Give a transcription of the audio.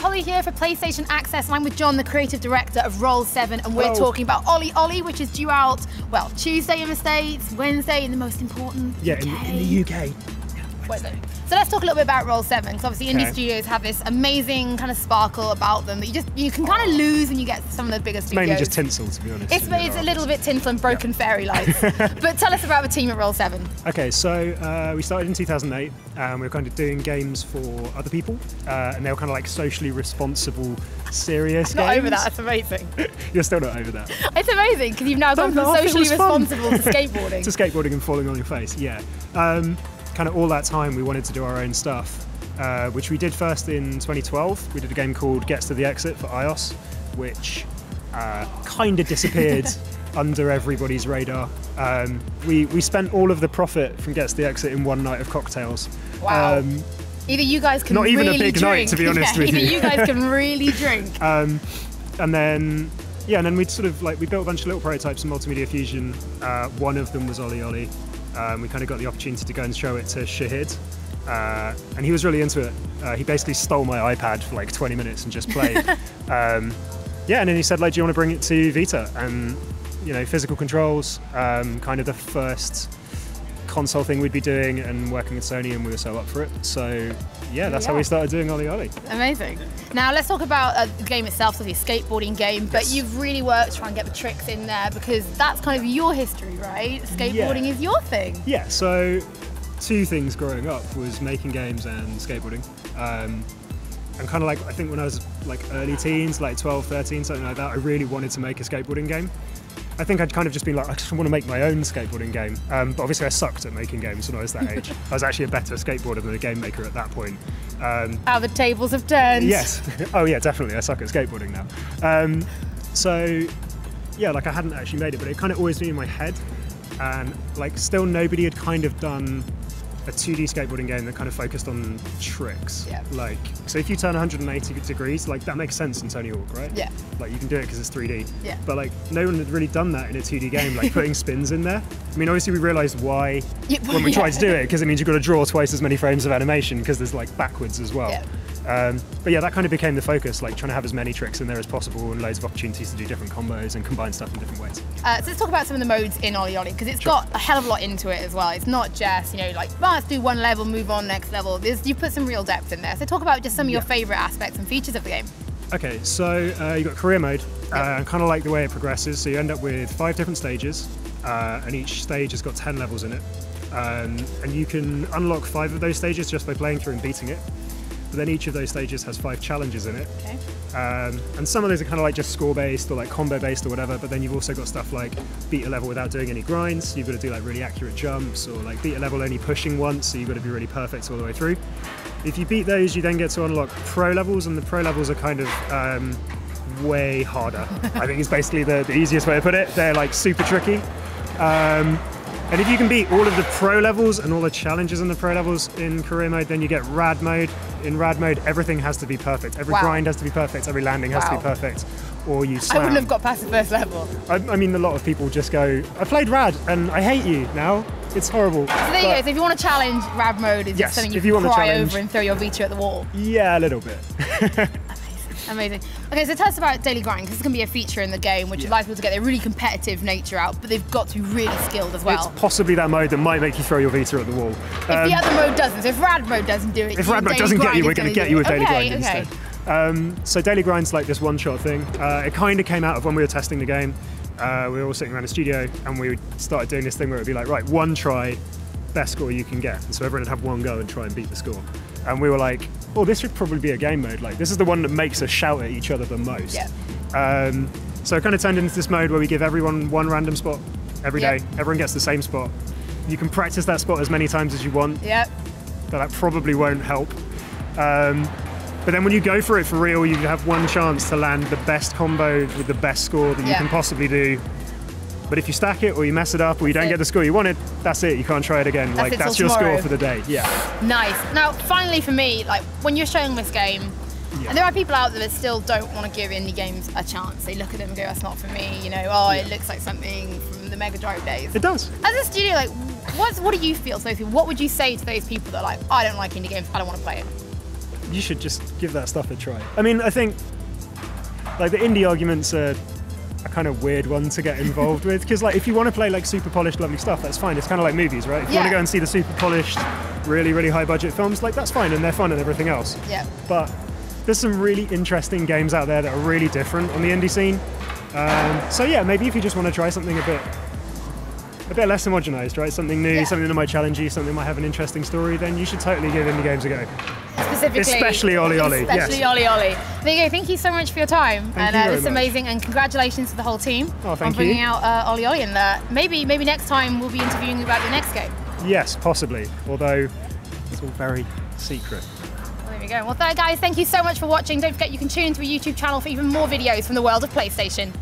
Hollie here for PlayStation Access, and I'm with John, the creative director of Roll7, and we're talking about OlliOlli, which is due out, well, Tuesday in the States, Wednesday in the most important UK. In the UK. So let's talk a little bit about Roll7, because obviously indie studios have this amazing kind of sparkle about them that you can kind of lose when you get some of the bigger studios. Mainly just tinsel, to be honest. It's a little bit tinsel and broken fairy lights. But tell us about the team at Roll7. Okay, so we started in 2008, and we were kind of doing games for other people, and they were kind of like socially responsible, serious games. Not over that, it's amazing. You're still not over that. It's amazing, because you've now gone from socially responsible to skateboarding. To skateboarding and falling on your face, yeah. Kind of all that time we wanted to do our own stuff, which we did first in 2012. We did a game called Gets to the Exit for iOS, which kind of disappeared under everybody's radar. We spent all of the profit from Gets to the Exit in one night of cocktails. Wow. Either you guys can really drink. Not even a big night, to be honest with you. Either you guys can really drink. And then we sort of we built a bunch of little prototypes in Multimedia Fusion. One of them was OlliOlli. We kind of got the opportunity to go and show it to Shahid, and he was really into it. He basically stole my iPad for like 20 minutes and just played. And then he said, do you want to bring it to Vita? And physical controls, kind of the first console thing we'd be doing, and working with Sony, and we were so up for it. So yeah, that's how we started doing OlliOlli. Amazing. Now let's talk about the game itself, so the skateboarding game, but you've really worked to try and get the tricks in there, because that's kind of your history, right? Skateboarding is your thing. Yeah, so two things growing up was making games and skateboarding. And kind of I think when I was early teens, 12, 13, something like that, I really wanted to make a skateboarding game. I think I'd kind of just been I just want to make my own skateboarding game. But obviously I sucked at making games when I was that age. I was actually a better skateboarder than a game maker at that point. How the tables have turned. Yes. Oh yeah, definitely. I suck at skateboarding now. So yeah, I hadn't actually made it, but it kind of always been in my head. And still nobody had kind of done a 2D skateboarding game that kind of focused on tricks. Yeah. So if you turn 180 degrees, that makes sense in Tony Hawk, right? Yeah. You can do it because it's 3D. Yeah. But no one had really done that in a 2D game, putting spins in there. I mean, obviously we realised why when we tried to do it, because it means you've got to draw twice as many frames of animation, because there's backwards as well. Yeah. But yeah, that kind of became the focus, trying to have as many tricks in there as possible, and loads of opportunities to do different combos and combine stuff in different ways. So let's talk about some of the modes in OlliOlli, because it's got a hell of a lot into it as well. It's not just, let's do one level, move on, next level. You put some real depth in there. So talk about just some of your favourite aspects and features of the game. Okay, so you've got career mode, and kind of the way it progresses. So you end up with 5 different stages, and each stage has got 10 levels in it. And you can unlock 5 of those stages just by playing through and beating it. But then each of those stages has 5 challenges in it. Okay. And some of those are kind of just score-based or combo-based or whatever, but then you've also got stuff like beat a level without doing any grinds, so you've got to do really accurate jumps, or beat a level only pushing once, so you've got to be really perfect all the way through. If you beat those, you then get to unlock pro levels, and the pro levels are kind of way harder. I think it's basically the easiest way to put it. They're super tricky. And if you can beat all of the pro levels and all the challenges in the pro levels in career mode, then you get rad mode. In rad mode, everything has to be perfect. Every grind has to be perfect. Every landing has to be perfect. Or you slam. I wouldn't have got past the first level. I mean, a lot of people just go, I played rad and I hate you now. It's horrible. So there you go. So if you want to challenge, rad mode is something you can cry over and throw your Vita at the wall. Yeah, a little bit. Amazing. Okay, so tell us about daily grind, because this can be a feature in the game which allows people to get their really competitive nature out, but they've got to be really skilled as well. It's possibly that mode that might make you throw your Vita at the wall. If the other mode doesn't, so if rad mode doesn't do it, if rad mode doesn't get you, we're going to get you with daily grind instead. So daily grind's this one-shot thing. It kind of came out of when we were testing the game. We were all sitting around the studio, and we started doing this thing where it would be right, one try, best score you can get. And so everyone would have one go and try and beat the score. And we were like, oh, this should probably be a game mode. This is the one that makes us shout at each other the most. Yeah. So it kind of turned into this mode where we give everyone one random spot every day. Everyone gets the same spot. You can practice that spot as many times as you want. Yep. But that probably won't help. But then when you go for it for real, you have one chance to land the best combo with the best score that you can possibly do. But if you stack it, or you mess it up, or you don't get the score you wanted, that's it. You can't try it again. That's your score for the day. Yeah. Nice. Now, finally for me, when you're showing this game, and there are people out there that still don't want to give indie games a chance. They look at them and go, that's not for me. It looks like something from the Mega Drive days. It does. As a studio, what do you feel to those people? What would you say to those people that are I don't like indie games, I don't want to play it? you should just give that stuff a try. I mean, I think like the indie arguments are a kind of weird one to get involved with, because like if you want to play like super polished, lovely stuff, that's fine. It's kind of like movies, right? If you want to go and see the super polished, really, really high budget films, like that's fine, and they're fun and everything else. Yeah. But there's some really interesting games out there that are really different on the indie scene. So yeah, maybe if you just want to try something a bit less homogenized, right? Something new, something that might challenge you, something that might have an interesting story, then you should totally give indie games a go. Especially OlliOlli. Especially OlliOlli. There you go. Thank you so much for your time. Thank you very it's much. Amazing, and congratulations to the whole team on bringing out OlliOlli. And maybe next time we'll be interviewing you about the next game. Yes, possibly. Although it's all very secret. Well, there we go. Well, guys, thank you so much for watching. Don't forget you can tune into a YouTube channel for even more videos from the world of PlayStation.